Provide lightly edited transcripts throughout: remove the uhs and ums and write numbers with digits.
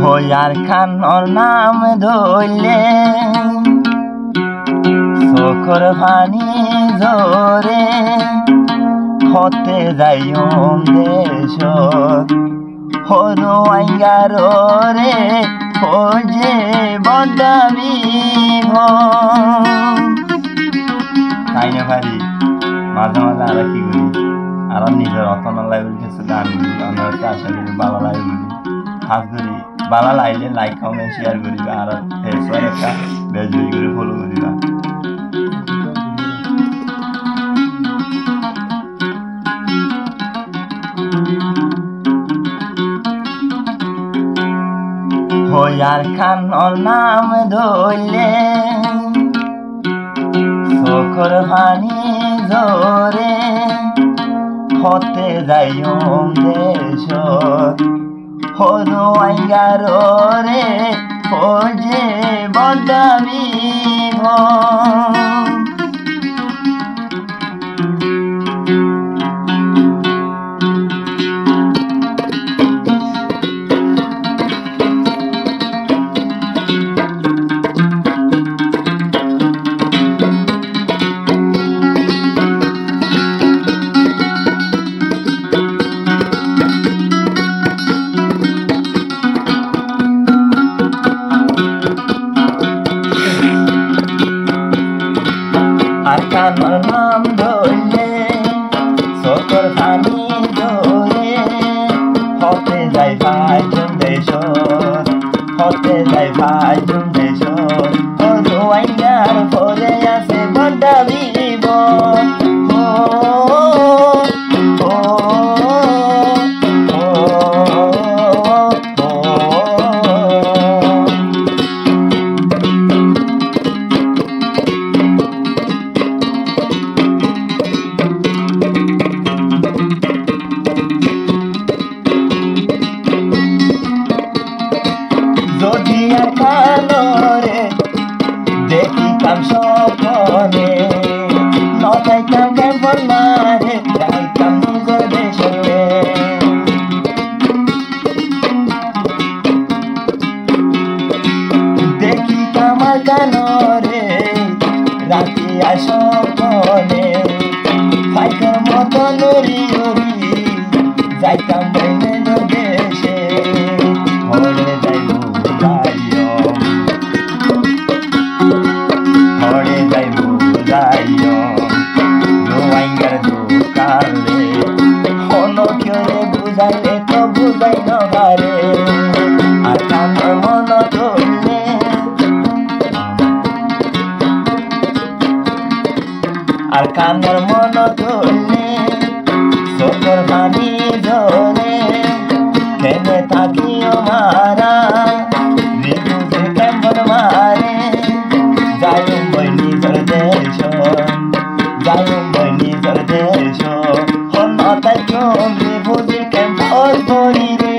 হইয়ার খানোর নাম ধরলে চোখর পানি ঝরে হতে যাইও দেশ হরু আইগারো রে যে বদাবি তাই না পারি মাঝে মাঝে আর কি করি আর নিজের অতনালাই বলি কিছু গান করি অন্যকে আশা করি ভালো লাগে বলি হাত করি ভালো লাগলে লাইক কমেন্ট শেয়ার করিবা আর ফেসবুক একটা বেশ বেশি করে ফলো করিবা। হইয়ার খানোর নাম ধরলে চোখর পানি ঝরে হতে যাইও দেশ হরু আইগারো রে যে বদাবি আর কানোর নাম ধরলে চোখর পানি ঝরে হতে যাই ভাই দেশ হতে যাই ভাই দেশ হরু আইগার পরে আছে বদাবি যদি আর কানোরে দেখিতাম স্বপ্নে নটাইতাম কেমন মারে যাইতাম নিজের দেশে দেখিতাম আর কানোরে রাতি আর স্বপ্নে পাইতাম মতন উড়ি উড়ি যাইতাম নিজের দেশে হরে যাইব হরে যাইব যাইও রোয়াইঙ্গার দোকালে হন কেউ বুঝাইলে তো বুঝাই নবারে আর কানোর মন ধরলে আর কানোর মন ধরলে চোখর পানি ঝরে কেনে থাকিও মারা রিপুজে কেমন মারে যাইম বই নিজের দেশ যাইম বই নিজের দেশ হন তাই জমি বুঝি কেমন ধরি রে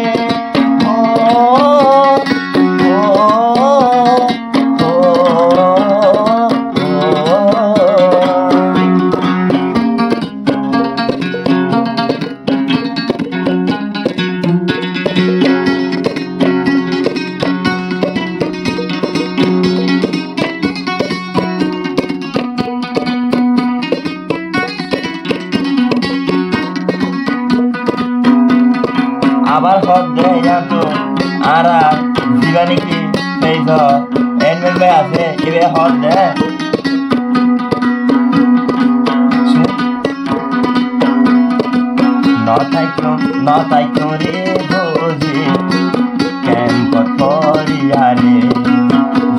আবার হদ দেয় তো আর জীবানি কি সেই এনমেল ভাই আছে এবার হদ দেয় নতাইকো রে বোঝে ক্যাম্পত পরিয়ারে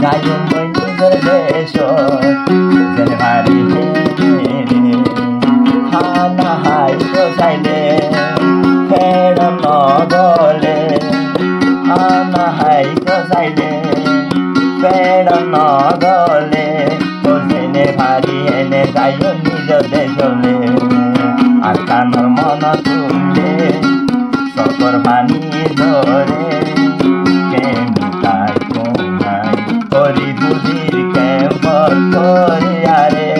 যাইম বই নিজের দেশ যেন ভারি হানা হাই চাইলে ফের নগলে হানা হাই চাইলে ফের নগলে তোজেনে ভারি এনে যাইও নিজ দেশলে আর কানোর মন তুললে চোখর পানি ধরে কেমনি তাই কোনাই করি বুঝির কেমন করে আরে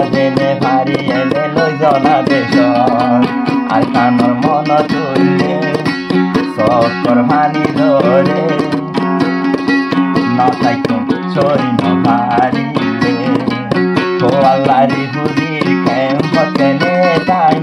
জেনে ভারি এলে লই জনা দেশ আর কানর মন তুললে চক্কর ভানি ধরে নথাইতো সৈন্য ভারিলে ও আল্লাহরি বুড়ির কেম্প তেনে তাই